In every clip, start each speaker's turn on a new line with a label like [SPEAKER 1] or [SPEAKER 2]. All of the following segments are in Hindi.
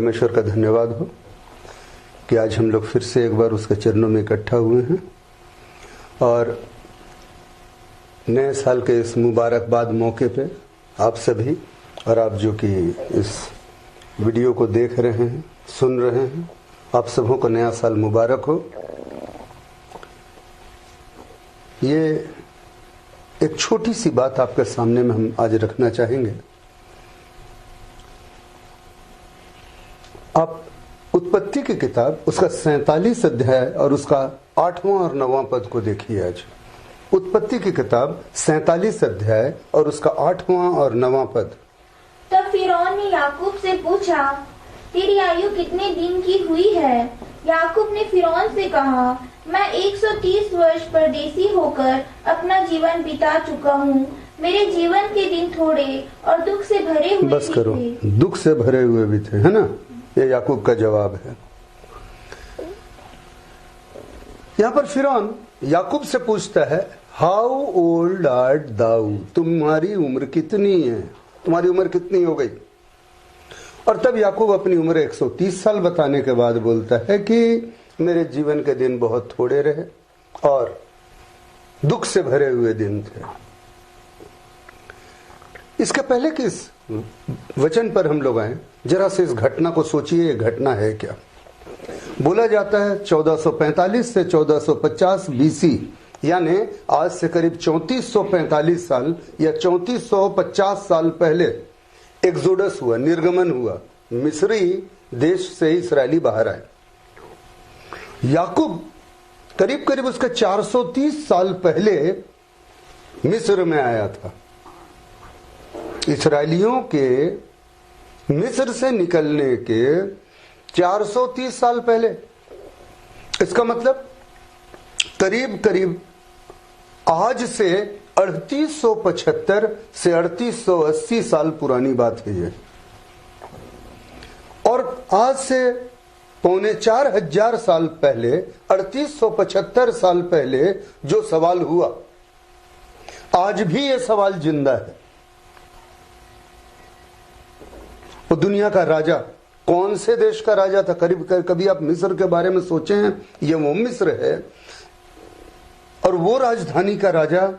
[SPEAKER 1] परमेश्वर का धन्यवाद हो कि आज हम लोग फिर से एक बार उसके चरणों में इकट्ठा हुए हैं और नए साल के इस मुबारकबाद मौके पे आप सभी और आप जो कि इस वीडियो को देख रहे हैं, सुन रहे हैं, आप सबों को नया साल मुबारक हो। ये एक छोटी सी बात आपके सामने में हम आज रखना चाहेंगे। आप उत्पत्ति की किताब उसका 47 अध्याय और उसका 8वां और 9वां पद को देखिए। आज उत्पत्ति की किताब 47 अध्याय और उसका 8वां और 9वां पद।
[SPEAKER 2] तब फिरौन ने याकूब से पूछा, तेरी आयु कितने दिन की हुई है? याकूब ने फिरौन से कहा, मैं 130 वर्ष परदेसी होकर अपना जीवन बिता चुका हूँ। मेरे जीवन के दिन थोड़े और दुख से भरे हुए
[SPEAKER 1] बस करो, दुख से भरे हुए भी थे, है ना? ये याकूब का जवाब है। यहाँ पर फिरौन याकूब से पूछता है, हाउ ओल्ड आर्ट दाऊ? तुम्हारी उम्र कितनी है? तुम्हारी उम्र कितनी हो गई? और तब याकूब अपनी उम्र 130 साल बताने के बाद बोलता है कि मेरे जीवन के दिन बहुत थोड़े रहे और दुख से भरे हुए दिन थे। इसके पहले किस वचन पर हम लोग आए, जरा से इस घटना को सोचिए। ये घटना है क्या? बोला जाता है 1445 से 1450 बीसी, यानी आज से करीब 3445 साल या 3450 साल पहले एक्सोडस हुआ, निर्गमन हुआ। मिस्री देश से इस्राएली बाहर आए। याकूब करीब करीब उसके 430 साल पहले मिस्र में आया था। इसराइलियों के मिस्र से निकलने के 430 साल पहले, इसका मतलब करीब करीब आज से 3875 से 3880 साल पुरानी बात है ये। और आज से 4500 साल पहले, 3875 साल पहले जो सवाल हुआ, आज भी ये सवाल जिंदा है। वो दुनिया का राजा कौन से देश का राजा था? कभी आप मिस्र के बारे में सोचे हैं? ये वो मिस्र है और वो राजधानी का राजा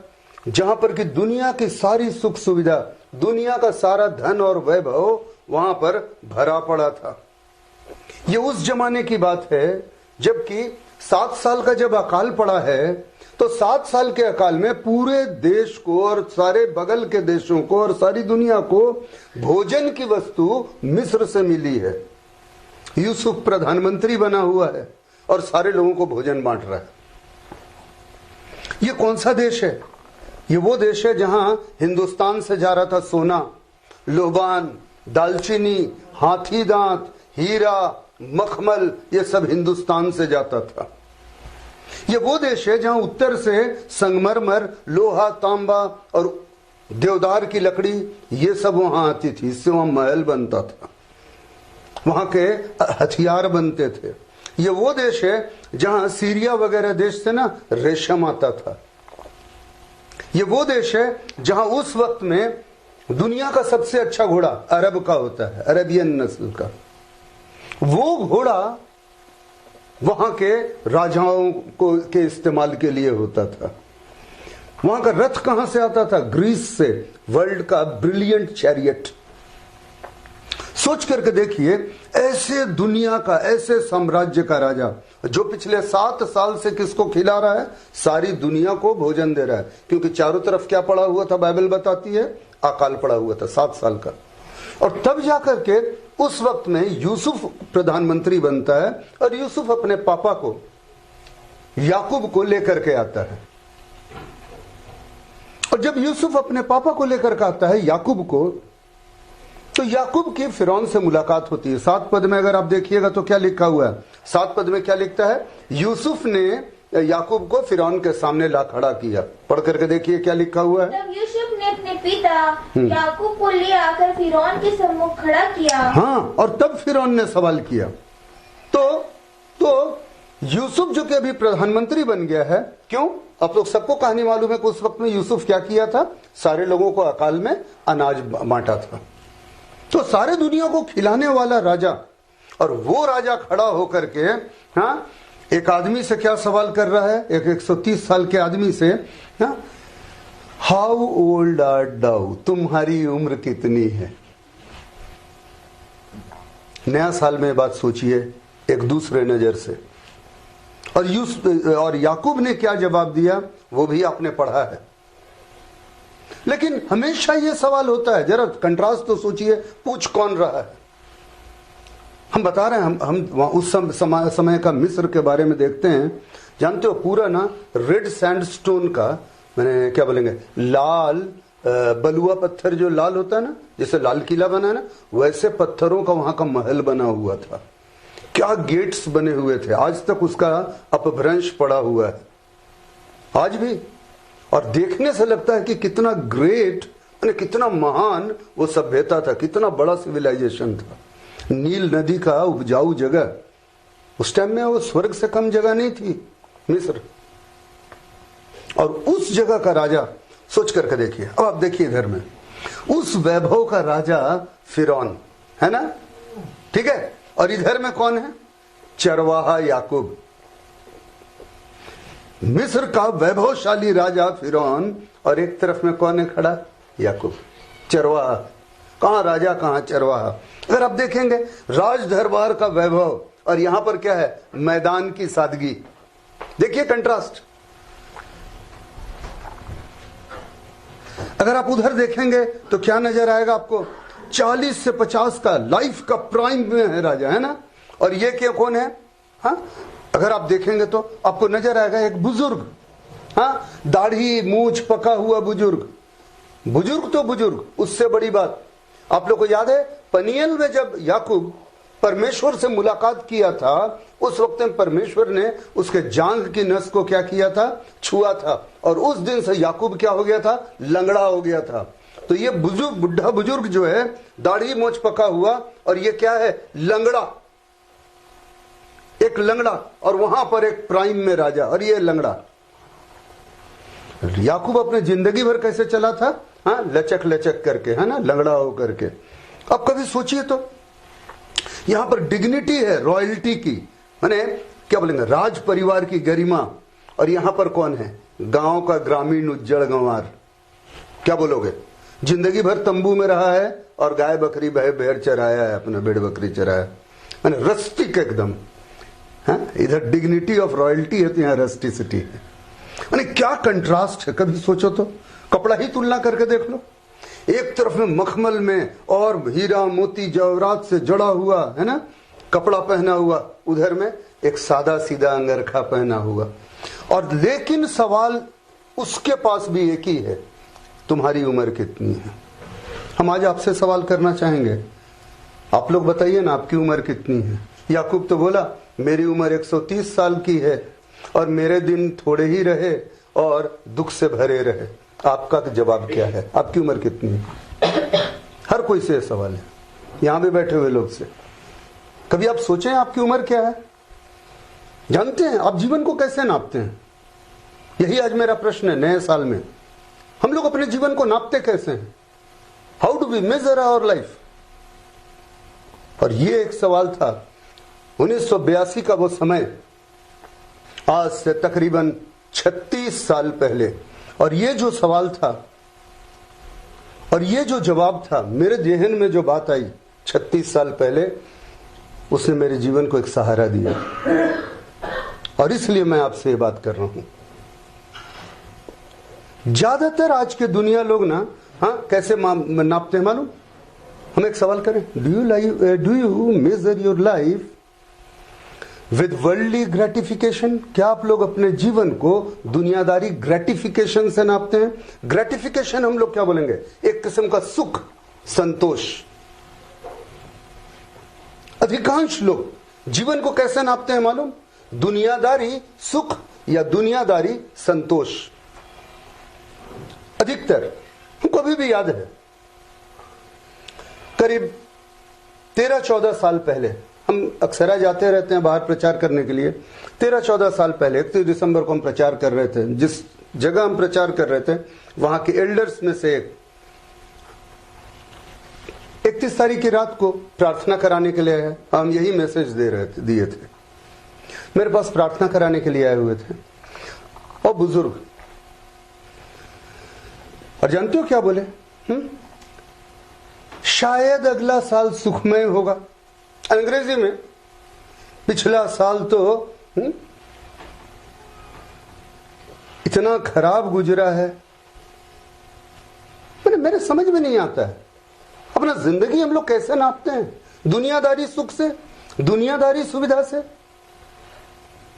[SPEAKER 1] जहां पर कि दुनिया की सारी सुख सुविधा, दुनिया का सारा धन और वैभव वहां पर भरा पड़ा था। ये उस जमाने की बात है जबकि 7 साल का जब अकाल पड़ा है तो 7 साल के अकाल में पूरे देश को और सारे बगल के देशों को और सारी दुनिया को भोजन की वस्तु मिस्र से मिली है। यूसुफ प्रधानमंत्री बना हुआ है और सारे लोगों को भोजन बांट रहा है। ये कौन सा देश है? ये वो देश है जहां हिंदुस्तान से जा रहा था सोना, लोबान, दालचीनी, हाथी दांत, हीरा, मखमल, ये सब हिंदुस्तान से जाता था। ये वो देश है जहां उत्तर से संगमरमर, लोहा, तांबा और देवदार की लकड़ी, ये सब वहां आती थी। इससे वहां महल बनता था, वहां के हथियार बनते थे। ये वो देश है जहां सीरिया वगैरह देश से ना रेशम आता था। ये वो देश है जहां उस वक्त में दुनिया का सबसे अच्छा घोड़ा अरब का होता है, अरेबियन नस्ल का। वो घोड़ा वहां के राजाओं को के इस्तेमाल के लिए होता था। वहां का रथ कहां से आता था? ग्रीस से। वर्ल्ड का ब्रिलियंट चैरियट। सोच करके देखिए, ऐसे दुनिया का, ऐसे साम्राज्य का राजा जो पिछले 7 साल से किसको खिला रहा है? सारी दुनिया को भोजन दे रहा है। क्योंकि चारों तरफ क्या पड़ा हुआ था? बाइबल बताती है अकाल पड़ा हुआ था 7 साल का। और तब जाकर के उस वक्त में यूसुफ प्रधानमंत्री बनता है और यूसुफ अपने पापा को, याकूब को लेकर के आता है। और जब यूसुफ अपने पापा को लेकर के आता है, याकूब को, तो याकूब की फिरौन से मुलाकात होती है। 7 पद में अगर आप देखिएगा तो क्या लिखा हुआ है? 7 पद में क्या लिखता है? यूसुफ ने याकूब को फिरौन के सामने ला खड़ा किया। पढ़ करके देखिए क्या लिखा हुआ है।
[SPEAKER 2] तब यूसुफ ने अपने पिता याकूब को ले आकर फिरौन के सम्मुख खड़ा किया।
[SPEAKER 1] हाँ, और तब फिरौन ने सवाल किया। तो यूसुफ जो कि अभी प्रधानमंत्री बन गया है, क्यों? आप लोग सबको कहानी मालूम है कि उस वक्त में यूसुफ क्या किया था? सारे लोगों को अकाल में अनाज बांटा था। तो सारे दुनिया को खिलाने वाला राजा और वो राजा खड़ा होकर के हाँ एक आदमी से क्या सवाल कर रहा है, एक 130 साल के आदमी से, हाँ, हाउ ओल्ड आर दाउ, तुम्हारी उम्र कितनी है। नया साल में बात सोचिए एक दूसरे नजर से। और याकूब ने क्या जवाब दिया वो भी आपने पढ़ा है। लेकिन हमेशा ये सवाल होता है, जरा कंट्रास्ट तो सोचिए, पूछ कौन रहा है। हम बता रहे हैं, हम उस समय का मिस्र के बारे में देखते हैं। जानते हो पूरा ना रेड सैंडस्टोन का, मैंने क्या बोलेंगे, लाल बलुआ पत्थर जो लाल होता है ना, जैसे लाल किला बना है ना, वैसे पत्थरों का वहां का महल बना हुआ था। क्या गेट्स बने हुए थे, आज तक उसका अपभ्रंश पड़ा हुआ है आज भी। और देखने से लगता है कि कितना ग्रेट, कितना महान वो सभ्यता था, कितना बड़ा सिविलाइजेशन था। नील नदी का उपजाऊ जगह, उस टाइम में वो स्वर्ग से कम जगह नहीं थी मिस्र। और उस जगह का राजा, सोच करके देखिए। अब आप देखिए इधर में उस वैभव का राजा फिरौन है ना, ठीक है। और इधर में कौन है, चरवाहा याकूब। मिस्र का वैभवशाली राजा फिरौन, और एक तरफ में कौन है खड़ा, याकूब, चरवाहा। कहां राजा कहां चरवाहा। अगर आप देखेंगे राज दरबार का वैभव, और यहां पर क्या है, मैदान की सादगी। देखिए कंट्रास्ट। अगर आप उधर देखेंगे तो क्या नजर आएगा आपको, 40 से 50 का लाइफ का प्राइम में है राजा, है ना। और ये क्या कौन है, हाँ, अगर आप देखेंगे तो आपको नजर आएगा एक बुजुर्ग, हाँ, दाढ़ी मूछ पका हुआ बुजुर्ग। बुजुर्ग तो बुजुर्ग, उससे बड़ी बात आप लोग को याद है, पनियल में जब याकूब परमेश्वर से मुलाकात किया था, उस वक्त में परमेश्वर ने उसके जांघ की नस को क्या किया था, छुआ था। और उस दिन से याकूब क्या हो गया था, लंगड़ा हो गया था। तो ये बुजुर्ग, बुढ़ा बुजुर्ग जो है, दाढ़ी मोछ पका हुआ, और ये क्या है, लंगड़ा, एक लंगड़ा, और वहां पर एक प्राइम में राजा, और ये लंगड़ा। याकूब अपने जिंदगी भर कैसे चला था, हाँ, लचक लचक करके, है ना, लंगड़ा हो करके। अब कभी सोचिए तो यहां पर डिग्निटी है रॉयल्टी की, माने क्या बोलेंगे, राज परिवार की गरिमा। और यहां पर कौन है, गांव का ग्रामीण उज्जड़ गंवार। क्या बोलोगे, जिंदगी भर तंबू में रहा है और गाय बकरी भेड़ चराया है, अपना भेड़ बकरी चराया, माने रस्टिक एकदम। इधर डिग्निटी ऑफ रॉयल्टी है तो यहाँ रस्टिसिटी है। माने क्या कंट्रास्ट है, कभी सोचो तो। कपड़ा ही तुलना करके देख लो, एक तरफ में मखमल में और हीरा मोती जवाहरात से जड़ा हुआ, है ना, कपड़ा पहना हुआ, उधर में एक सादा सीधा अंगरखा पहना हुआ। और लेकिन सवाल उसके पास भी एक ही है, तुम्हारी उम्र कितनी है। हम आज आपसे सवाल करना चाहेंगे, आप लोग बताइए ना, आपकी उम्र कितनी है। याकूब तो बोला मेरी उम्र 130 साल की है और मेरे दिन थोड़े ही रहे और दुख से भरे रहे। आपका जवाब क्या है, आपकी उम्र कितनी है। हर कोई से सवाल है, यहां भी बैठे हुए लोग से। कभी आप सोचें आपकी उम्र क्या है। जानते हैं आप जीवन को कैसे नापते हैं, यही आज मेरा प्रश्न है। नए साल में हम लोग अपने जीवन को नापते कैसे हैं, how do we measure our life. और ये एक सवाल था 1982 का वो समय, आज से तकरीबन 36 साल पहले। और ये जो सवाल था और ये जो जवाब था, मेरे जेहन में जो बात आई 36 साल पहले, उसने मेरे जीवन को एक सहारा दिया। और इसलिए मैं आपसे ये बात कर रहा हूं। ज्यादातर आज के दुनिया लोग ना, हाँ, कैसे नापते हैं मालूम। हम एक सवाल करें, do you major your life with worldly gratification. क्या आप लोग अपने जीवन को दुनियादारी ग्रेटिफिकेशन से नापते हैं। ग्रेटिफिकेशन हम लोग क्या बोलेंगे, एक किस्म का सुख, संतोष। अधिकांश लोग जीवन को कैसे नापते हैं मालूम, दुनियादारी सुख या दुनियादारी संतोष। अधिकतर हमको अभी भी याद है, करीब 13-14 साल पहले, हम अक्सर जाते रहते हैं बाहर प्रचार करने के लिए। 13-14 साल पहले 31 दिसंबर को हम प्रचार कर रहे थे। जिस जगह हम प्रचार कर रहे थे वहां के एल्डर्स में से एक 31 तारीख की रात को प्रार्थना कराने के लिए आया। हम यही मैसेज दिए थे। मेरे पास प्रार्थना कराने के लिए आए हुए थे और बुजुर्ग, और जानते हो क्या बोले? शायद अगला साल सुखमय होगा। अंग्रेजी में, पिछला साल तो इतना खराब गुजरा है। मेरे समझ में नहीं आता है, अपना जिंदगी हम लोग कैसे नापते हैं? दुनियादारी सुख से, दुनियादारी सुविधा से।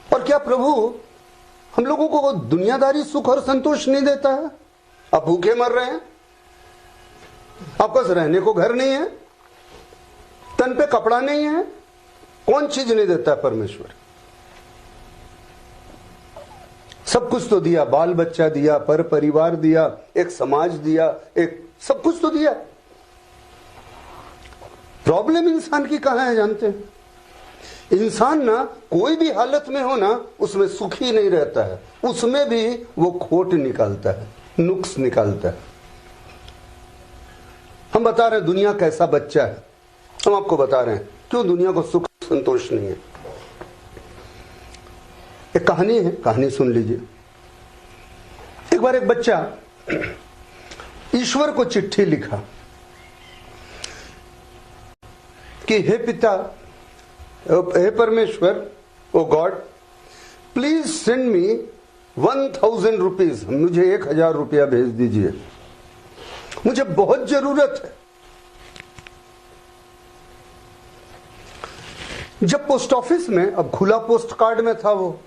[SPEAKER 1] और क्या प्रभु हम लोगों को दुनियादारी सुख और संतोष नहीं देता है? आप भूखे मर रहे हैं, आपके पास रहने को घर नहीं है, तन पे कपड़ा नहीं है, कौन चीज नहीं देता है परमेश्वर? सब कुछ तो दिया, बाल बच्चा दिया, पर परिवार दिया, एक समाज दिया, एक सब कुछ तो दिया। प्रॉब्लम इंसान की कहां है जानते हैं? इंसान ना कोई भी हालत में हो ना, उसमें सुखी नहीं रहता है, उसमें भी वो खोट निकालता है, नुक्स निकालता है। हम बता रहे हैं दुनिया कैसा बच्चा है, हम आपको बता रहे हैं क्यों दुनिया को सुख संतोष नहीं है। एक कहानी है, कहानी सुन लीजिए। एक बार एक बच्चा ईश्वर को चिट्ठी लिखा कि हे पिता, हे परमेश्वर, oh God, please send me 1000 rupees, मुझे 1000 रुपया भेज दीजिए, मुझे बहुत जरूरत है। जब पोस्ट ऑफिस में, अब खुला पोस्ट कार्ड में था वो,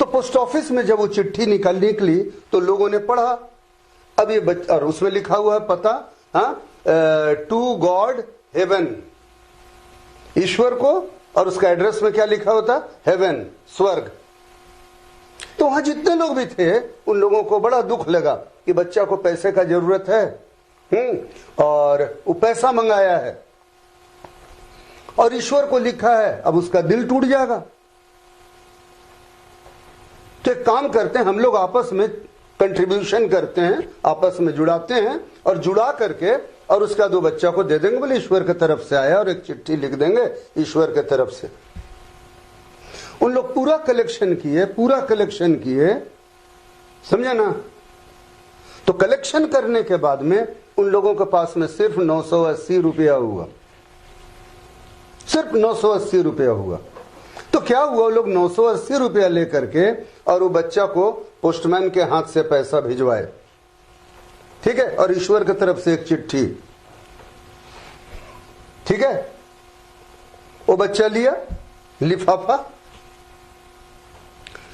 [SPEAKER 1] तो पोस्ट ऑफिस में जब वो चिट्ठी निकली तो लोगों ने पढ़ा, अब ये और उसमें लिखा हुआ है पता, टू गॉड हेवन, ईश्वर को, और उसका एड्रेस में क्या लिखा होता? हेवन, स्वर्ग। तो वहां जितने लोग भी थे उन लोगों को बड़ा दुख लगा कि बच्चा को पैसे का जरूरत है, और वो पैसा मंगाया है और ईश्वर को लिखा है, अब उसका दिल टूट जाएगा। तो एक काम करते हैं, हम लोग आपस में कंट्रीब्यूशन करते हैं, आपस में जुड़ाते हैं, और जुड़ा करके और उसका दो बच्चा को दे देंगे, बोले ईश्वर की तरफ से आया, और एक चिट्ठी लिख देंगे ईश्वर की तरफ से। उन लोग पूरा कलेक्शन किए, समझे ना? तो कलेक्शन करने के बाद में उन लोगों के पास में सिर्फ 980 रुपया हुआ, सिर्फ 980 रुपया हुआ। तो क्या हुआ, वो लोग 980 रुपया लेकर के और वो बच्चा को पोस्टमैन के हाथ से पैसा भिजवाए, ठीक है, और ईश्वर की तरफ से एक चिट्ठी, ठीक है। वो बच्चा लिया लिफाफा,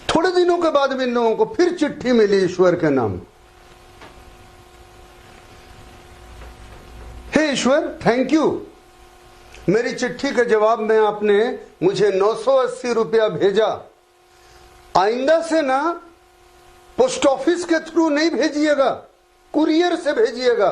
[SPEAKER 1] थोड़े दिनों के बाद भी इन लोगों को फिर चिट्ठी मिली ईश्वर के नाम, हे ईश्वर, थैंक यू, मेरी चिट्ठी के जवाब में आपने मुझे 980 रुपया भेजा, आइंदा से ना पोस्ट ऑफिस के थ्रू नहीं भेजिएगा, कुरियर से भेजिएगा।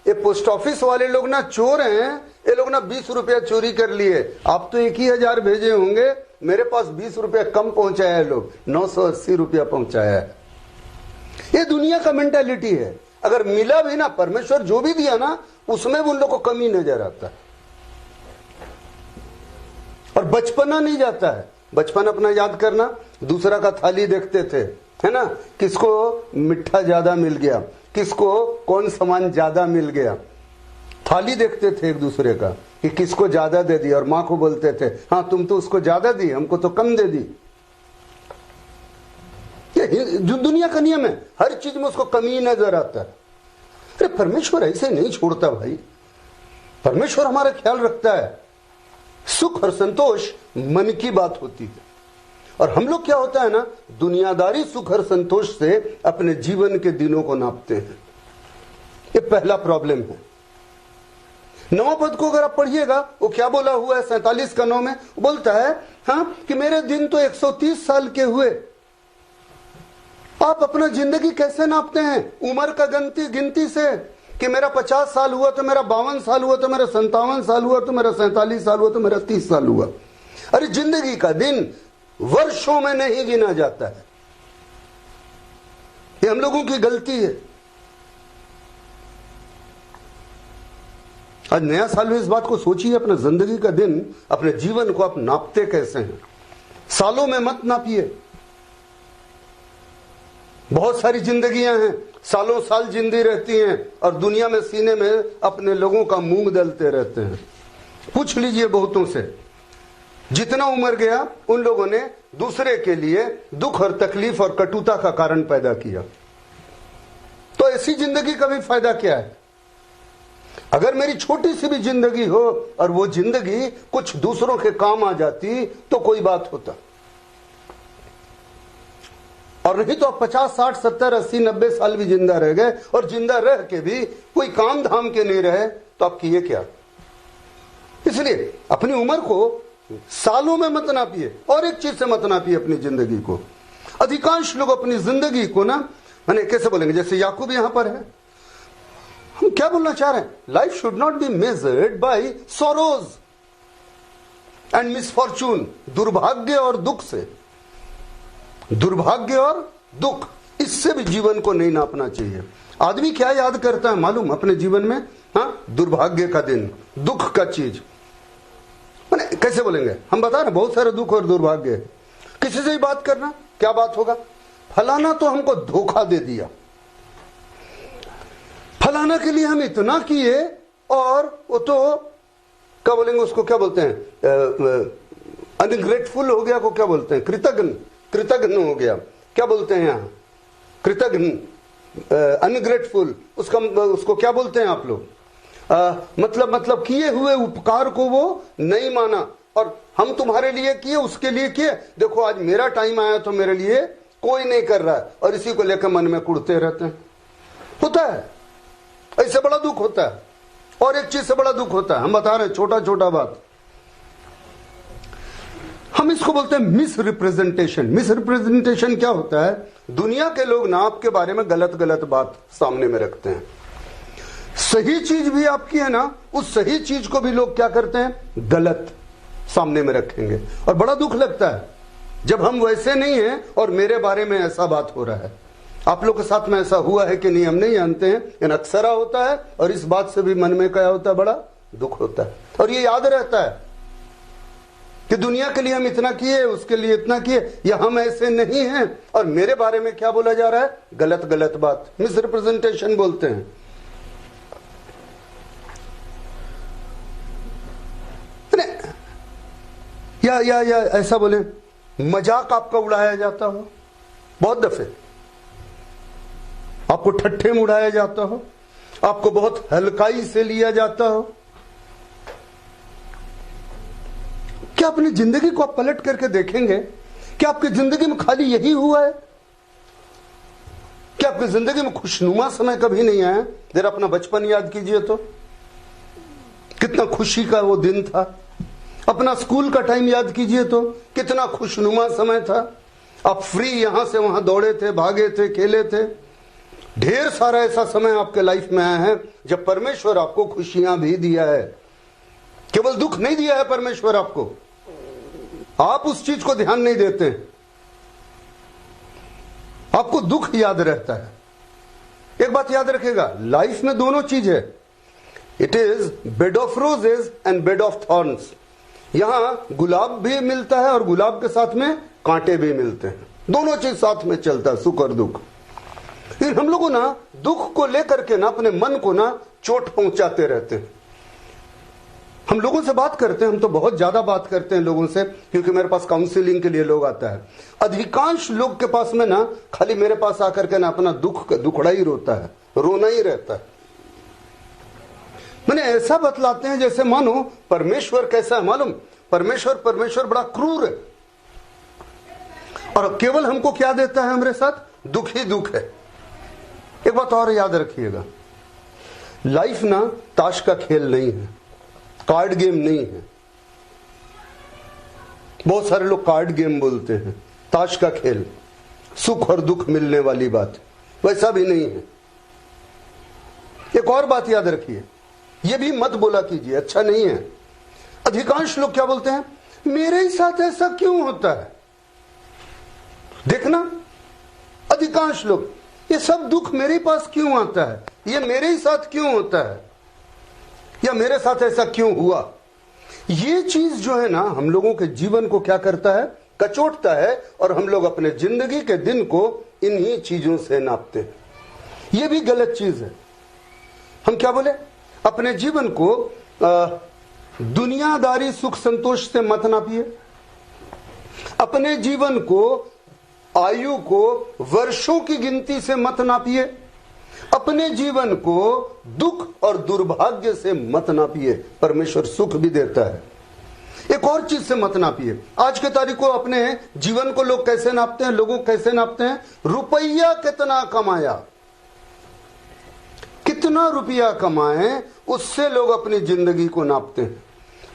[SPEAKER 1] ये पोस्ट ऑफिस वाले लोग ना चोर हैं, ये लोग ना 20 रुपया चोरी कर लिए, आप तो 1000 भेजे होंगे, मेरे पास 20 रुपया कम पहुंचाया है, लोग 980 रुपया पहुंचाया है। ये दुनिया का मेंटालिटी है। अगर मिला भी ना, परमेश्वर जो भी दिया ना, उसमें भी उन लोग को कमी नजर आता है, और बचपना नहीं जाता है। बचपन अपना याद करना, दूसरा का थाली देखते थे, है ना, किसको मिठा ज्यादा मिल गया, किसको कौन सामान ज्यादा मिल गया, थाली देखते थे एक दूसरे का कि किसको ज्यादा दे दी, और माँ को बोलते थे हाँ तुम तो उसको ज्यादा दी, हमको तो कम दे दी। ये जो दुनिया का नियम है, हर चीज में उसको कमी नजर आता है। अरे परमेश्वर ऐसे नहीं छोड़ता भाई, परमेश्वर हमारा ख्याल रखता है। सुख और संतोष मन की बात होती है, और हम लोग क्या होता है ना, दुनियादारी सुख और संतोष से अपने जीवन के दिनों को नापते हैं। ये पहला प्रॉब्लम है। 9 पद को अगर आप पढ़िएगा, वो क्या बोला हुआ है 47 का 9 में, बोलता है हाँ कि मेरे दिन तो 130 साल के हुए। आप अपना जिंदगी कैसे नापते हैं? उम्र का गिनती से, कि मेरा 50 साल हुआ तो मेरा 52 साल हुआ तो मेरा 57 साल हुआ तो मेरा 47 साल हुआ तो मेरा 30 साल हुआ। अरे जिंदगी का दिन वर्षों में नहीं गिना जाता है, ये हम लोगों की गलती है। आज नया साल में इस बात को सोचिए, अपने जिंदगी का दिन, अपने जीवन को आप नापते कैसे हैं? सालों में मत नापिए। बहुत सारी जिंदगियां हैं, सालों साल जिंदी रहती हैं और दुनिया में सीने में अपने लोगों का मूंग दलते रहते हैं। पूछ लीजिए बहुतों से, जितना उम्र गया उन लोगों ने दूसरे के लिए दुख और तकलीफ और कटुता का कारण पैदा किया। तो ऐसी जिंदगी का भी फायदा क्या है? अगर मेरी छोटी सी भी जिंदगी हो और वो जिंदगी कुछ दूसरों के काम आ जाती तो कोई बात होता, और नहीं तो आप 50, 60, 70, 80, 90 साल भी जिंदा रह गए और जिंदा रह के भी कोई काम धाम के नहीं रहे तो आप किए क्या? इसलिए अपनी उम्र को सालों में मत नापिए और एक चीज से मत नापिए अपनी जिंदगी को। अधिकांश लोग अपनी जिंदगी को ना, मैंने कैसे बोलेंगे, जैसे याकूब यहां पर है, हम क्या बोलना चाह रहे हैं? Life should not be measured by sorrows and misfortune, दुर्भाग्य और दुख से। दुर्भाग्य और दुख, इससे भी जीवन को नहीं नापना चाहिए। आदमी क्या याद करता है मालूम अपने जीवन में? हाँ, दुर्भाग्य का दिन, दुख का चीज। मैंने कैसे बोलेंगे, हम बता रहे बहुत सारे दुख और दुर्भाग्य है। किसी से भी बात करना, क्या बात होगा? फलाना तो हमको धोखा दे दिया, फलाना के लिए हम इतना किए और वो तो क्या बोलेंगे, उसको क्या बोलते हैं, अनग्रेटफुल हो गया, को क्या बोलते हैं, कृतज्ञ हो गया, क्या बोलते हैं यहाँ, कृतज्ञ, अनग्रेटफुल, उसको क्या बोलते हैं आप लोग? मतलब किए हुए उपकार को वो नहीं माना, और हम तुम्हारे लिए किए, उसके लिए किए, देखो आज मेरा टाइम आया तो मेरे लिए कोई नहीं कर रहा है, और इसी को लेकर मन में कुड़ते रहते हैं। होता है, ऐसे बड़ा दुख होता है। और एक चीज से बड़ा दुख होता है, हम बता रहे हैं, छोटा छोटा बात, हम इसको बोलते हैं मिस रिप्रेजेंटेशन। मिस रिप्रेजेंटेशन क्या होता है? दुनिया के लोग ना आपके बारे में गलत गलत बात सामने में रखते हैं। सही चीज भी आपकी है ना, उस सही चीज को भी लोग क्या करते हैं, गलत सामने में रखेंगे। और बड़ा दुख लगता है जब हम वैसे नहीं हैं और मेरे बारे में ऐसा बात हो रहा है। आप लोग के साथ में ऐसा हुआ है कि नहीं हम नहीं जानते हैं, लेकिन अक्सर होता है, और इस बात से भी मन में क्या होता है, बड़ा दुख होता है। और ये याद रहता है कि दुनिया के लिए हम इतना किए, उसके लिए इतना किए, या हम ऐसे नहीं हैं और मेरे बारे में क्या बोला जा रहा है, गलत गलत बात, मिस रिप्रेजेंटेशन बोलते हैं। या ऐसा बोले, मजाक आपका उड़ाया जाता हो, बहुत दफे आपको ठट्ठे में उड़ाया जाता हो, आपको बहुत हल्काई से लिया जाता हो। क्या अपनी जिंदगी को आप पलट करके देखेंगे कि आपकी जिंदगी में खाली यही हुआ है? क्या आपकी जिंदगी में खुशनुमा समय कभी नहीं आया? जरा अपना बचपन याद कीजिए तो कितना खुशी का वो दिन था। अपना स्कूल का टाइम याद कीजिए तो कितना खुशनुमा समय था। आप फ्री यहां से वहां दौड़े थे, भागे थे, खेले थे। ढेर सारा ऐसा समय आपके लाइफ में आया है जब परमेश्वर आपको खुशियां भी दिया है, केवल दुख नहीं दिया है परमेश्वर आपको। आप उस चीज को ध्यान नहीं देते, आपको दुख याद रहता है। एक बात याद रखिएगा, लाइफ में दोनों चीज है, it is bed of roses and bed of thorns. यहां गुलाब भी मिलता है और गुलाब के साथ में कांटे भी मिलते हैं, दोनों चीज साथ में चलता है, सुख और दुख। लेकिन हम लोगों ना दुख को लेकर के ना अपने मन को ना चोट पहुंचाते रहते हैं। हम लोगों से बात करते हैं, हम तो बहुत ज्यादा बात करते हैं लोगों से, क्योंकि मेरे पास काउंसलिंग के लिए लोग आता है। अधिकांश लोग के पास में ना खाली मेरे पास आकर के ना अपना दुखड़ा ही रोता है, रोना ही रहता है। मैंने ऐसा बतलाते हैं जैसे मानो परमेश्वर कैसा है मालूम, परमेश्वर बड़ा क्रूर है और केवल हमको क्या देता है, हमारे साथ दुख ही दुख है। एक बात और याद रखिएगा, लाइफ ना ताश का खेल नहीं है, कार्ड गेम नहीं है। बहुत सारे लोग कार्ड गेम बोलते हैं, ताश का खेल, सुख और दुख मिलने वाली बात, वैसा भी नहीं है। एक और बात याद रखिए, यह भी मत बोला कीजिए, अच्छा नहीं है। अधिकांश लोग क्या बोलते हैं, मेरे ही साथ ऐसा क्यों होता है। देखना, अधिकांश लोग, ये सब दुख मेरे पास क्यों आता है, ये मेरे ही साथ क्यों होता है। या मेरे साथ ऐसा क्यों हुआ। ये चीज जो है ना हम लोगों के जीवन को क्या करता है, कचोटता है, और हम लोग अपने जिंदगी के दिन को इन्हीं चीजों से नापते हैं। ये भी गलत चीज है। हम क्या बोले, अपने जीवन को दुनियादारी सुख संतोष से मत नापिए, अपने जीवन को आयु को वर्षों की गिनती से मत नापिए, अपने जीवन को दुख और दुर्भाग्य से मत नापिए। परमेश्वर सुख भी देता है। एक और चीज से मत नापिए। आज के तारीख को अपने जीवन को लोग कैसे नापते हैं, लोगों कैसे नापते हैं, रुपया कितना कमाया, कितना रुपया कमाए, उससे लोग अपनी जिंदगी को नापते हैं।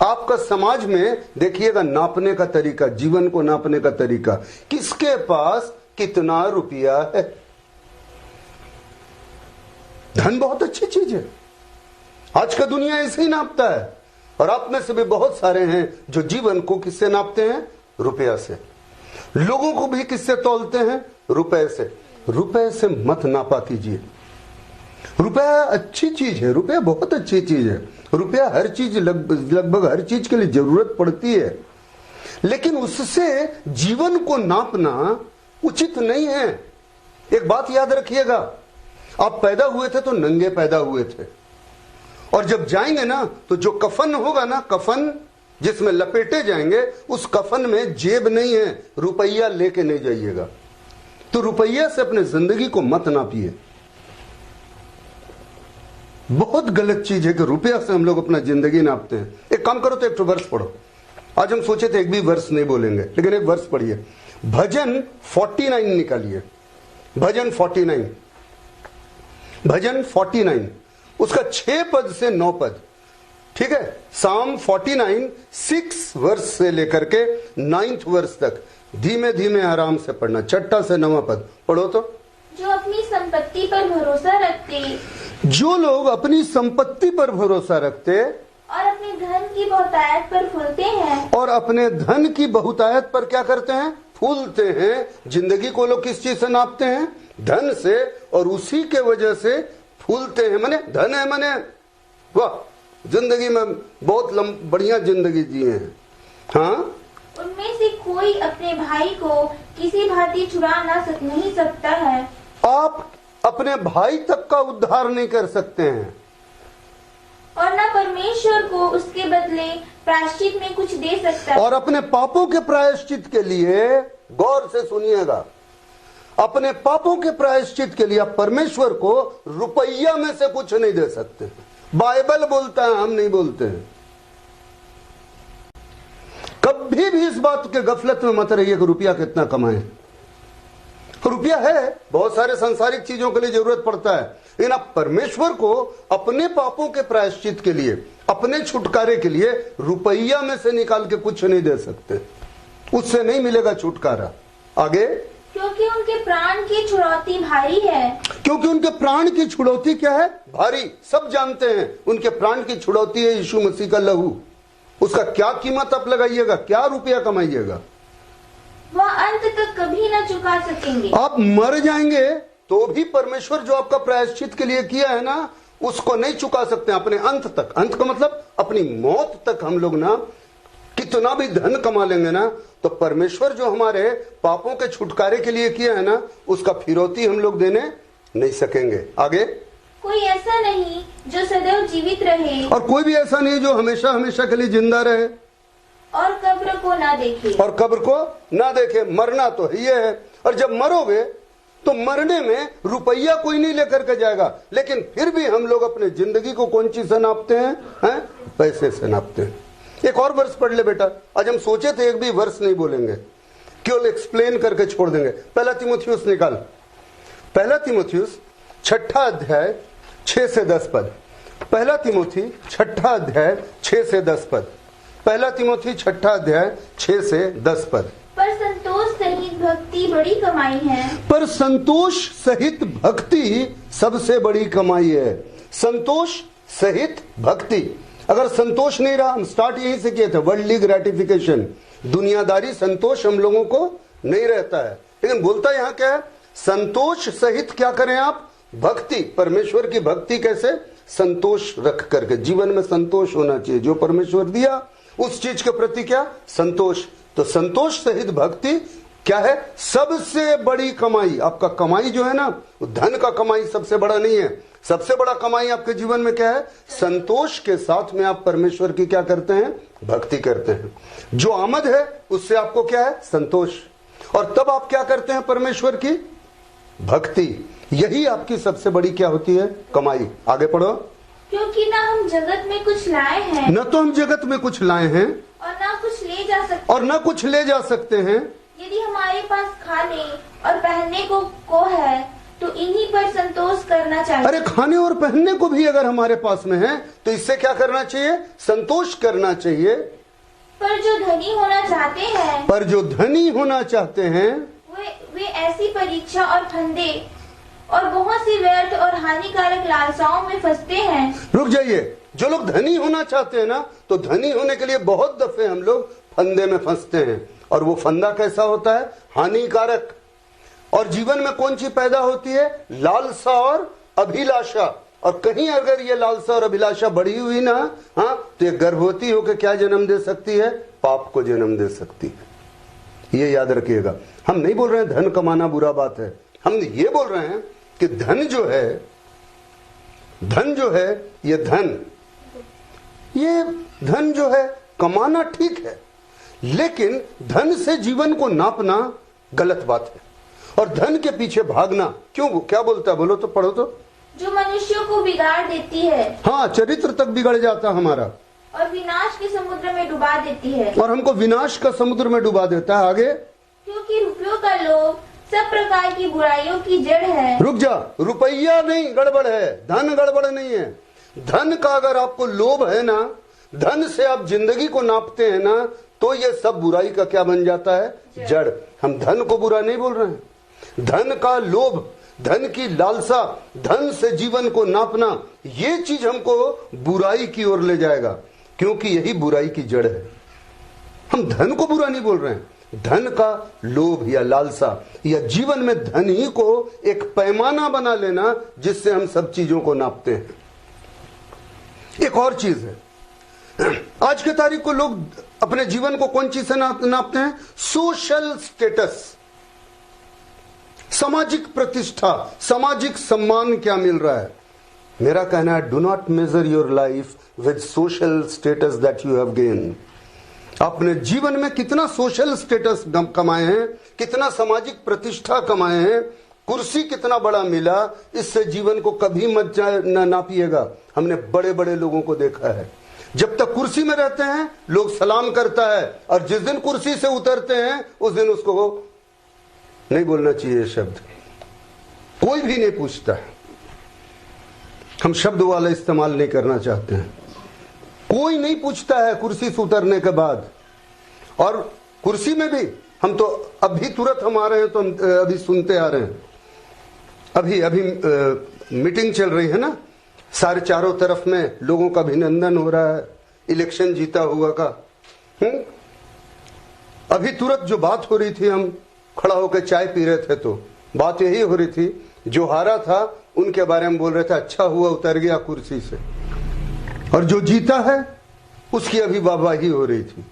[SPEAKER 1] आपका समाज में देखिएगा नापने का तरीका, जीवन को नापने का तरीका, किसके पास कितना रुपया है। धन बहुत अच्छी चीज है, आज का दुनिया ऐसे ही नापता है। और आप में से भी बहुत सारे हैं जो जीवन को किससे नापते हैं, रुपया से। लोगों को भी किससे तौलते हैं, रुपए से। रुपए से मत नापा कीजिए। रुपया अच्छी चीज है, रुपया बहुत अच्छी चीज है। रुपया हर चीज लगभग हर चीज के लिए जरूरत पड़ती है, लेकिन उससे जीवन को नापना उचित नहीं है। एक बात याद रखिएगा, आप पैदा हुए थे तो नंगे पैदा हुए थे, और जब जाएंगे ना तो जो कफन होगा ना, कफन जिसमें लपेटे जाएंगे, उस कफन में जेब नहीं है, रुपया लेके नहीं जाइएगा। तो रुपया से अपने जिंदगी को मत नापिए। बहुत गलत चीज है कि रुपया से हम लोग अपना जिंदगी नापते हैं। एक काम करो तो एक वर्ष पढ़ो। आज हम सोचे थे एक भी वर्ष नहीं बोलेंगे, लेकिन एक वर्ष पढ़िए। भजन 49 निकालिए, भजन 49, भजन 49 उसका 6 पद से 9 पद, ठीक है। साम 49 6 वर्ष से लेकर के 9th वर्ष तक धीमे धीमे आराम से पढ़ना, 6 से 9 पद पढ़ो तो।
[SPEAKER 2] जो अपनी संपत्ति पर भरोसा रखते,
[SPEAKER 1] जो लोग अपनी संपत्ति पर भरोसा रखते
[SPEAKER 2] और अपने धन की बहुतायत पर फूलते हैं,
[SPEAKER 1] और अपने धन की बहुतायत पर क्या करते हैं, फूलते हैं। जिंदगी को लोग किस चीज से नापते हैं, धन से, और उसी के वजह से फूलते हैं। माने धन है, माने वाह जिंदगी में बहुत बढ़िया जिंदगी जिए हैं। हाँ,
[SPEAKER 2] उनमें से कोई अपने भाई को किसी भांति छुड़ा नहीं सकता है।
[SPEAKER 1] आप अपने भाई तक का उद्धार नहीं कर सकते हैं,
[SPEAKER 2] और न परमेश्वर को उसके बदले प्रायश्चित में कुछ दे सकता है।
[SPEAKER 1] और अपने पापों के प्रायश्चित के लिए, गौर से सुनिएगा, अपने पापों के प्रायश्चित के लिए आप परमेश्वर को रुपया में से कुछ नहीं दे सकते। बाइबल बोलता है, हम नहीं बोलते हैं। कभी भी इस बात के गफलत में मत रहिए कि रुपया कितना कमाएं। रुपया है, बहुत सारे सांसारिक चीजों के लिए जरूरत पड़ता है, लेकिन आप परमेश्वर को अपने पापों के प्रायश्चित के लिए, अपने छुटकारे के लिए रुपया में से निकाल के कुछ नहीं दे सकते। उससे नहीं मिलेगा छुटकारा। आगे,
[SPEAKER 2] क्योंकि उनके प्राण की छुड़ौती भारी है।
[SPEAKER 1] क्योंकि उनके प्राण की छुड़ौती क्या है, भारी। सब जानते हैं उनके प्राण की छुड़ौती है यीशु मसीह का लहू। उसका क्या कीमत आप लगाइएगा, क्या रुपया कमाइएगा,
[SPEAKER 2] वह अंत तक कभी न चुका सकेंगे।
[SPEAKER 1] आप मर जाएंगे तो भी परमेश्वर जो आपका प्रायश्चित के लिए किया है ना, उसको नहीं चुका सकते अपने अंत तक। अंत का मतलब अपनी मौत तक। हम लोग ना कितना भी धन कमा लेंगे ना, तो परमेश्वर जो हमारे पापों के छुटकारे के लिए किया है ना, उसका फिरौती हम लोग देने नहीं सकेंगे। आगे,
[SPEAKER 2] कोई ऐसा नहीं जो सदैव जीवित रहे,
[SPEAKER 1] और कोई भी ऐसा नहीं जो हमेशा हमेशा के लिए जिंदा रहे,
[SPEAKER 2] और कब्र को ना देखे,
[SPEAKER 1] और कब्र को ना देखे। मरना तो ये है, और जब मरोगे तो मरने में रुपया कोई नहीं लेकर के जाएगा, लेकिन फिर भी हम लोग अपने जिंदगी को कौन चीज से नापते हैं, पैसे से नापते हैं। एक और वर्ष पढ़ ले बेटा। आज हम सोचे थे एक भी वर्ष नहीं बोलेंगे, केवल एक्सप्लेन करके छोड़ देंगे। पहला तीमुथियुस निकाल, पहला तीमुथियुस 6 अध्याय 6 से 10 पद। पहला तीमुथी 6 अध्याय 6 से 10 पद। पहला तीमुथी 6 अध्याय 6 से 10 पद।
[SPEAKER 2] पर संतोष सहित भक्ति बड़ी कमाई है।
[SPEAKER 1] पर संतोष सहित भक्ति सबसे बड़ी कमाई है। संतोष सहित भक्ति। अगर संतोष नहीं रहा, हम स्टार्ट यहीं से किए थे, वर्ल्डली ग्रेटिफिकेशन, दुनियादारी संतोष हम लोगों को नहीं रहता है। लेकिन बोलता यहां क्या है, संतोष सहित क्या करें आप, भक्ति। परमेश्वर की भक्ति कैसे, संतोष रख करके, जीवन में संतोष होना चाहिए। जो परमेश्वर दिया उस चीज के प्रति क्या, संतोष। तो संतोष सहित भक्ति क्या है, सबसे बड़ी कमाई। आपका कमाई जो है ना, धन का कमाई सबसे बड़ा नहीं है। सबसे बड़ा कमाई आपके जीवन में क्या है, संतोष के साथ में आप परमेश्वर की क्या करते हैं, भक्ति करते हैं। जो आमद है उससे आपको क्या है, संतोष, और तब आप क्या करते हैं, परमेश्वर की भक्ति। यही आपकी सबसे बड़ी क्या होती है, कमाई। आगे पढ़ो।
[SPEAKER 2] क्योंकि ना हम जगत में कुछ लाए हैं,
[SPEAKER 1] न तो हम जगत में कुछ लाए हैं
[SPEAKER 2] और ना कुछ ले जा सकते,
[SPEAKER 1] और न कुछ ले जा सकते हैं।
[SPEAKER 2] यदि हमारे पास खाने और पहनने को है तो इन्हीं पर संतोष करना चाहिए।
[SPEAKER 1] अरे खाने और पहनने को भी अगर हमारे पास में है तो इससे क्या करना चाहिए, संतोष करना चाहिए।
[SPEAKER 2] पर जो धनी होना चाहते हैं,
[SPEAKER 1] पर जो धनी होना चाहते हैं
[SPEAKER 2] वे ऐसी परीक्षा और फंदे और बहुत सी व्यर्थ और हानिकारक लालसाओं में फंसते हैं।
[SPEAKER 1] रुक जाइए। जो लोग धनी होना चाहते हैं ना, तो धनी होने के लिए बहुत दफे हम लोग फंदे में फंसते हैं। और वो फंदा कैसा होता है, हानिकारक। और जीवन में कौन सी पैदा होती है, लालसा और अभिलाषा। और कहीं अगर ये लालसा और अभिलाषा बढ़ी हुई ना, हाँ, तो ये गर्भवती होकर क्या जन्म दे सकती है, पाप को जन्म दे सकती है। ये याद रखिएगा। हम नहीं बोल रहे हैं धन कमाना बुरा बात है, हम ये बोल रहे हैं कि धन जो है, ये धन जो है कमाना ठीक है, लेकिन धन से जीवन को नापना गलत बात है। और धन के पीछे भागना क्यों, क्या बोलता है, बोलो तो, पढ़ो तो।
[SPEAKER 2] जो मनुष्यों को बिगाड़ देती है,
[SPEAKER 1] हाँ, चरित्र तक बिगड़ जाता हमारा,
[SPEAKER 2] और विनाश के समुद्र में डुबा देती है।
[SPEAKER 1] और हमको विनाश का समुद्र में डुबा देता है। आगे।
[SPEAKER 2] क्योंकि रुपयों का लोभ सब प्रकार की बुराइयों की जड़ है।
[SPEAKER 1] रुक जा, रुपया नहीं गड़बड़ है, धन गड़बड़ नहीं है। धन का अगर आपको लोभ है ना, धन से आप जिंदगी को नापते हैं ना, तो ये सब बुराई का क्या बन जाता है, जड़। हम धन को बुरा नहीं बोल रहे हैं। धन का लोभ, धन की लालसा, धन से जीवन को नापना, ये चीज हमको बुराई की ओर ले जाएगा, क्योंकि यही बुराई की जड़ है। हम धन को बुरा नहीं बोल रहे हैं। धन का लोभ या लालसा, या जीवन में धन ही को एक पैमाना बना लेना जिससे हम सब चीजों को नापते हैं। एक और चीज है, आज के तारीख को लोग अपने जीवन को कौन चीज से नापते हैं, सोशल स्टेटस, सामाजिक प्रतिष्ठा, सामाजिक सम्मान क्या मिल रहा है। मेरा कहना है, do not major your life with social status that you have gain. अपने जीवन में कितना सोशल स्टेटस कमाए हैं, कितना सामाजिक प्रतिष्ठा कमाए हैं, कुर्सी कितना बड़ा मिला, इससे जीवन को कभी मत नापिएगा। हमने बड़े बड़े लोगों को देखा है, जब तक कुर्सी में रहते हैं लोग सलाम करता है, और जिस दिन कुर्सी से उतरते हैं उस दिन उसको नहीं बोलना चाहिए शब्द, कोई भी नहीं पूछता है। हम शब्द वाला इस्तेमाल नहीं करना चाहते हैं। कोई नहीं पूछता है कुर्सी से उतरने के बाद। और कुर्सी में भी हम तो अभी तुरंत हम आ रहे हैं, तो हम अभी सुनते आ रहे हैं, अभी मीटिंग चल रही है ना, सारे चारों तरफ में लोगों का अभिनंदन हो रहा है, इलेक्शन जीता हुआ का। अभी तुरंत जो बात हो रही थी, हम खड़ा होकर चाय पी रहे थे, तो बात यही हो रही थी, जो हारा था उनके बारे में बोल रहे थे, अच्छा हुआ उतर गया कुर्सी से, और जो जीता है उसकी अभी वाहवाही हो रही थी।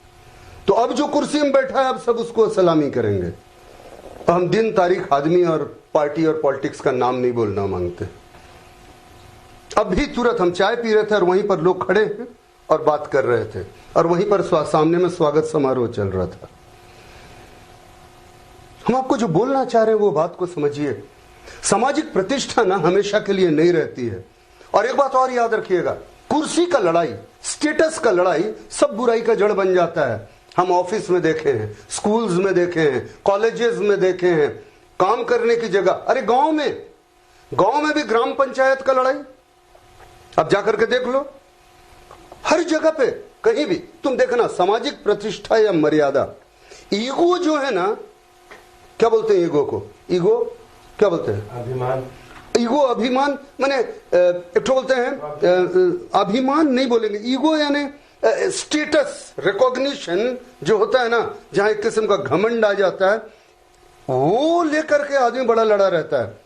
[SPEAKER 1] तो अब जो कुर्सी में बैठा है, अब सब उसको सलामी करेंगे। तो हम दिन तारीख आदमी और पार्टी और पॉलिटिक्स का नाम नहीं बोलना मांगते। अभी तुरंत हम चाय पी रहे थे और वहीं पर लोग खड़े हैं और बात कर रहे थे, और वहीं पर सामने में स्वागत समारोह चल रहा था। हम आपको जो बोलना चाह रहे हैं वो बात को समझिए। सामाजिक प्रतिष्ठा ना हमेशा के लिए नहीं रहती है। और एक बात और याद रखिएगा, कुर्सी का लड़ाई, स्टेटस का लड़ाई सब बुराई का जड़ बन जाता है। हम ऑफिस में देखे हैं, स्कूल्स में देखे हैं, कॉलेजेस में देखे हैं, काम करने की जगह, अरे गांव में भी ग्राम पंचायत का लड़ाई, अब जाकर के देख लो, हर जगह पे कहीं भी तुम देखना, सामाजिक प्रतिष्ठा या मर्यादा, ईगो जो है ना, क्या बोलते हैं ईगो को, ईगो क्या बोलते हैं,
[SPEAKER 3] अभिमान।
[SPEAKER 1] ईगो अभिमान, माने एक तो बोलते हैं अभिमान नहीं बोलेंगे, ईगो यानी स्टेटस रिकॉग्निशन जो होता है ना, जहां एक किस्म का घमंड आ जाता है, वो लेकर के आदमी बड़ा लड़ा रहता है।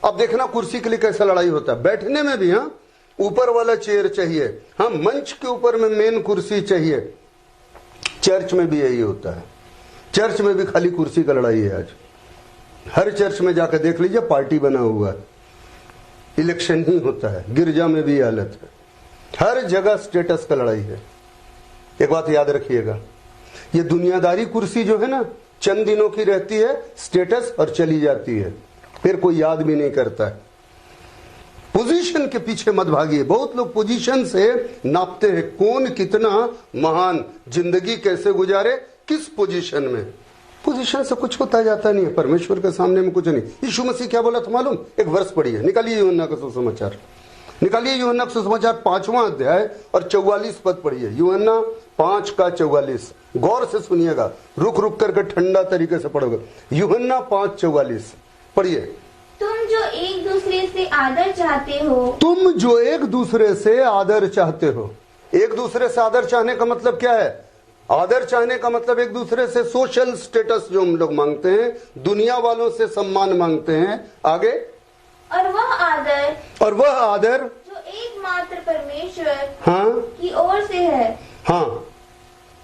[SPEAKER 1] अब देखना कुर्सी के लिए कैसा लड़ाई होता है, बैठने में भी, हाँ, ऊपर वाला चेयर चाहिए, हाँ मंच के ऊपर में मेन कुर्सी चाहिए। चर्च में भी यही होता है, चर्च में भी खाली कुर्सी का लड़ाई है। आज हर चर्च में जाकर देख लीजिए पार्टी बना हुआ है, इलेक्शन ही होता है। गिरजा में भी हालत है, हर जगह स्टेटस का लड़ाई है। एक बात याद रखिएगा, ये दुनियादारी कुर्सी जो है ना, चंद दिनों की रहती है स्टेटस और चली जाती है, फिर कोई याद भी नहीं करता है। पोजीशन के पीछे मत भागिए। बहुत लोग पोजीशन से नापते हैं कौन कितना महान, जिंदगी कैसे गुजारे, किस पोजीशन में। पोजीशन से कुछ होता जाता नहीं है, परमेश्वर के सामने में कुछ नहीं। यीशु मसीह क्या बोला था मालूम? एक वर्ष पढ़िए, निकालिए यूहन्ना का सुसमाचार, निकालिए यूहन्ना का सुसमाचार 5वां अध्याय और 44 पद पढ़िए। यूहन्ना 5 का 44, गौर से सुनिएगा, रुक रुक करके ठंडा तरीके से पढ़ोगे। यूहन्ना 5:44 पढ़िए।
[SPEAKER 2] तुम जो एक दूसरे से आदर चाहते हो,
[SPEAKER 1] तुम जो एक दूसरे से आदर चाहते हो। एक दूसरे से आदर चाहने का मतलब क्या है? आदर चाहने का मतलब एक दूसरे से सोशल स्टेटस जो हम लोग मांगते हैं, दुनिया वालों से सम्मान मांगते हैं। आगे,
[SPEAKER 2] और वह आदर जो एकमात्र परमेश्वर
[SPEAKER 1] हाँ
[SPEAKER 2] की ओर से है
[SPEAKER 1] हाँ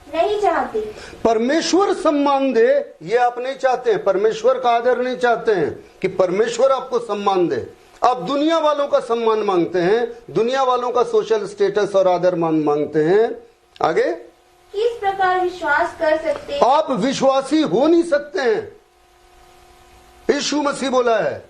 [SPEAKER 2] नहीं चाहते।
[SPEAKER 1] परमेश्वर सम्मान दे ये आप नहीं चाहते हैं, परमेश्वर का आदर नहीं चाहते हैं कि परमेश्वर आपको सम्मान दे। आप दुनिया वालों का सम्मान मांगते हैं, दुनिया वालों का सोशल स्टेटस और आदर मांगते हैं। आगे,
[SPEAKER 2] किस प्रकार विश्वास कर सकते?
[SPEAKER 1] आप विश्वासी हो नहीं सकते हैं। यीशु मसीह बोला है,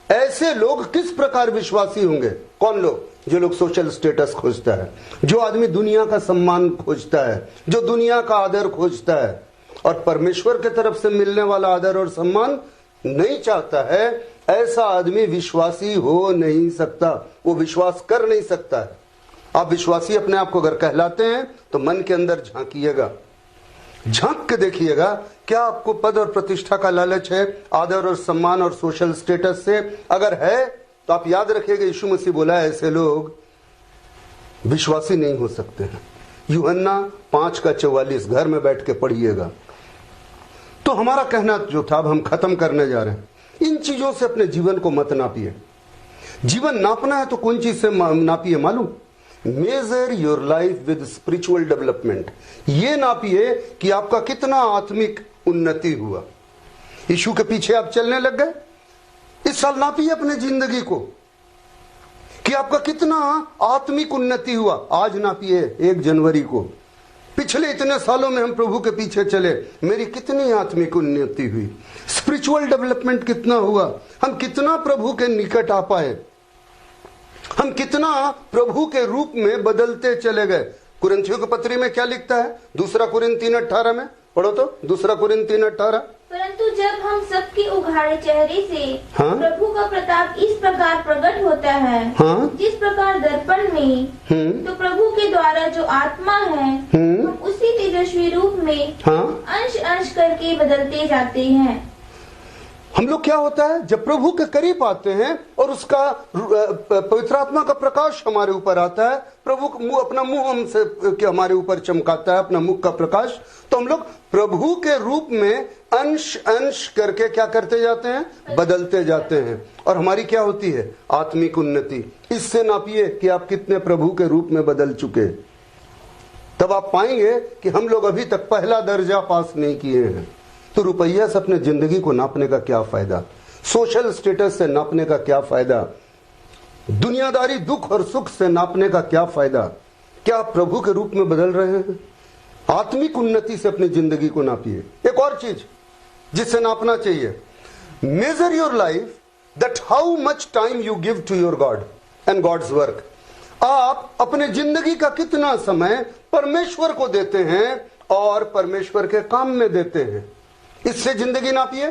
[SPEAKER 1] ऐसे लोग किस प्रकार विश्वासी होंगे? कौन लोग? जो लोग सोशल स्टेटस खोजता है, जो आदमी दुनिया का सम्मान खोजता है, जो दुनिया का आदर खोजता है और परमेश्वर की तरफ से मिलने वाला आदर और सम्मान नहीं चाहता है, ऐसा आदमी विश्वासी हो नहीं सकता, वो विश्वास कर नहीं सकता है। आप विश्वासी अपने आप को अगर कहलाते हैं तो मन के अंदर झांकिएगा, झांक के देखिएगा, क्या आपको पद और प्रतिष्ठा का लालच है, आदर और सम्मान और सोशल स्टेटस से? अगर है तो आप याद रखिएगा, यीशु मसीह बोला है ऐसे लोग विश्वासी नहीं हो सकते हैं। यूहन्ना 5 का 44 घर में बैठ के पढ़िएगा। तो हमारा कहना जो था, अब हम खत्म करने जा रहे हैं। इन चीजों से अपने जीवन को मत नापिए। जीवन नापना है तो कौन चीज से नापिए मालूम? Major your life with spiritual development. ये नापिए कि आपका कितना आत्मिक उन्नति हुआ। यीशु के पीछे आप चलने लग गए, इस साल नापिए अपने जिंदगी को कि आपका कितना आत्मिक उन्नति हुआ। आज नापिए 1 जनवरी को, पिछले इतने सालों में हम प्रभु के पीछे चले, मेरी कितनी आत्मिक उन्नति हुई, स्पिरिचुअल डेवलपमेंट कितना हुआ, हम कितना प्रभु के निकट आ पाए, हम कितना प्रभु के रूप में बदलते चले गए। कुरिन्थियों की पत्री में क्या लिखता है? 2 कुरिन्थ 3:18 में पढ़ो तो, 2 कुरिन्थ 3:18।
[SPEAKER 2] परंतु जब हम सबके उघाड़े चेहरे से
[SPEAKER 1] हाँ?
[SPEAKER 2] प्रभु का प्रताप इस प्रकार प्रकट होता है,
[SPEAKER 1] हाँ?
[SPEAKER 2] जिस प्रकार दर्पण में, तो प्रभु के द्वारा जो आत्मा है, हम उसी तेजस्वी रूप में
[SPEAKER 1] हाँ?
[SPEAKER 2] अंश अंश करके बदलते जाते हैं।
[SPEAKER 1] हम लोग क्या होता है, जब प्रभु के करीब आते हैं और उसका पवित्र आत्मा का प्रकाश हमारे ऊपर आता है, प्रभु अपना मुंह हमसे हमारे ऊपर चमकाता है, अपना मुख का प्रकाश, तो हम लोग प्रभु के रूप में अंश अंश करके क्या करते जाते हैं? बदलते जाते हैं। और हमारी क्या होती है? आत्मिक उन्नति। इससे नापिए कि आप कितने प्रभु के रूप में बदल चुके। तब आप पाएंगे कि हम लोग अभी तक पहला दर्जा पास नहीं किए हैं। तो रुपया से अपने जिंदगी को नापने का क्या फायदा? सोशल स्टेटस से नापने का क्या फायदा? दुनियादारी दुख और सुख से नापने का क्या फायदा? क्या आप प्रभु के रूप में बदल रहे हैं? आत्मिक उन्नति से अपनी जिंदगी को नापिए। एक और चीज जिससे नापना चाहिए, measure your life that how much time you give to your God and God's work. आप अपने जिंदगी का कितना समय परमेश्वर को देते हैं और परमेश्वर के काम में देते हैं, इससे जिंदगी नापिए।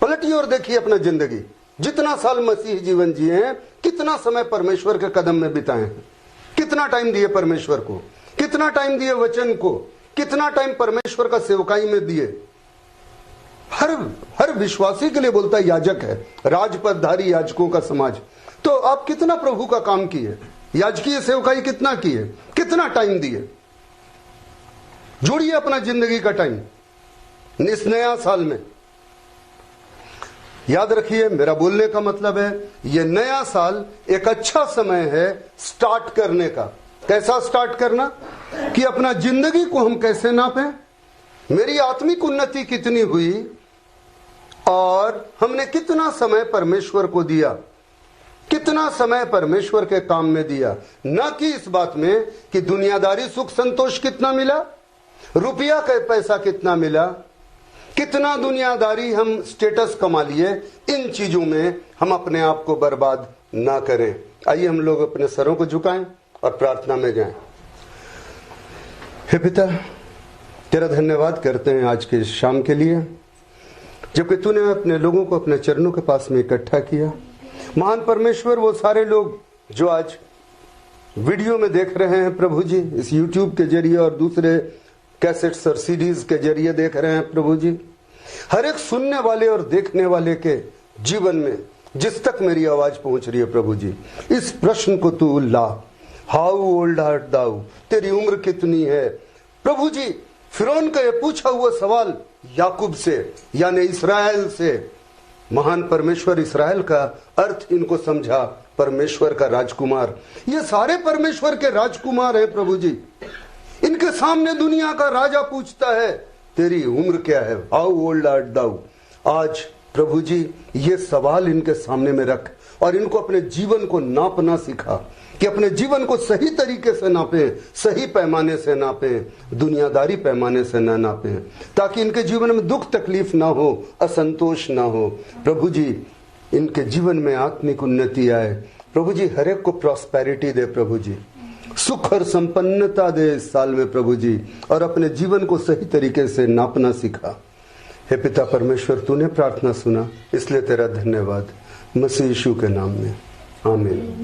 [SPEAKER 1] पलटिए और देखिए अपना जिंदगी, जितना साल मसीह जीवन जिए हैं, कितना समय परमेश्वर के कदम में बिताए हैं, कितना टाइम दिए परमेश्वर को, कितना टाइम दिए वचन को, कितना टाइम परमेश्वर का सेवकाई में दिए। हर विश्वासी के लिए बोलता है याजक है, राजपदधारी याजकों का समाज। तो आप कितना प्रभु का काम किए, याजकीय सेवकाई कितना किए, कितना टाइम दिए? जोड़िए अपना जिंदगी का टाइम इस नया साल में। याद रखिए, मेरा बोलने का मतलब है ये नया साल एक अच्छा समय है स्टार्ट करने का। कैसा स्टार्ट करना? कि अपना जिंदगी को हम कैसे नापें, मेरी आत्मिक उन्नति कितनी हुई और हमने कितना समय परमेश्वर को दिया, कितना समय परमेश्वर के काम में दिया। न कि इस बात में कि दुनियादारी सुख संतोष कितना मिला, रुपया का पैसा कितना मिला, कितना दुनियादारी हम स्टेटस कमा लिए, इन चीजों में हम अपने आप को बर्बाद ना करें। आइए हम लोग अपने सरों को झुकाएं और प्रार्थना में जाएं। हे पिता, तेरा धन्यवाद करते हैं आज के शाम के लिए, जबकि तूने अपने लोगों को अपने चरणों के पास में इकट्ठा किया। महान परमेश्वर, वो सारे लोग जो आज वीडियो में देख रहे हैं प्रभु जी, इस YouTube के जरिए और दूसरे कैसेट्स और सीडीज के जरिए देख रहे हैं प्रभु जी, हर एक सुनने वाले और देखने वाले के जीवन में जिस तक मेरी आवाज पहुंच रही है प्रभु जी, इस प्रश्न को तू ला, हाउ ओल्ड आर्ट दाउ, तेरी उम्र कितनी है। प्रभु जी, फिरौन का ये पूछा हुआ सवाल याकूब से यानी इस्राएल से, महान परमेश्वर इस्राएल का अर्थ इनको समझा परमेश्वर का राजकुमार। ये सारे परमेश्वर के राजकुमार हैं प्रभु जी। इनके सामने दुनिया का राजा पूछता है तेरी उम्र क्या है, हाउ ओल्ड आर्ट दाउ। आज प्रभु जी ये सवाल इनके सामने में रख और इनको अपने जीवन को नापना सिखा, कि अपने जीवन को सही तरीके से नापें, सही पैमाने से नापें, दुनियादारी पैमाने से न नापें, ताकि इनके जीवन में दुख तकलीफ ना हो, असंतोष ना हो। प्रभु जी, इनके जीवन में आत्मिक उन्नति आए। प्रभु जी, हर एक को प्रॉस्पेरिटी दे प्रभु जी, सुख और संपन्नता दे इस साल में प्रभु जी, और अपने जीवन को सही तरीके से नापना सिखा। हे पिता परमेश्वर, तूने प्रार्थना सुना, इसलिए तेरा धन्यवाद। मसीह यीशु के नाम में आमीन।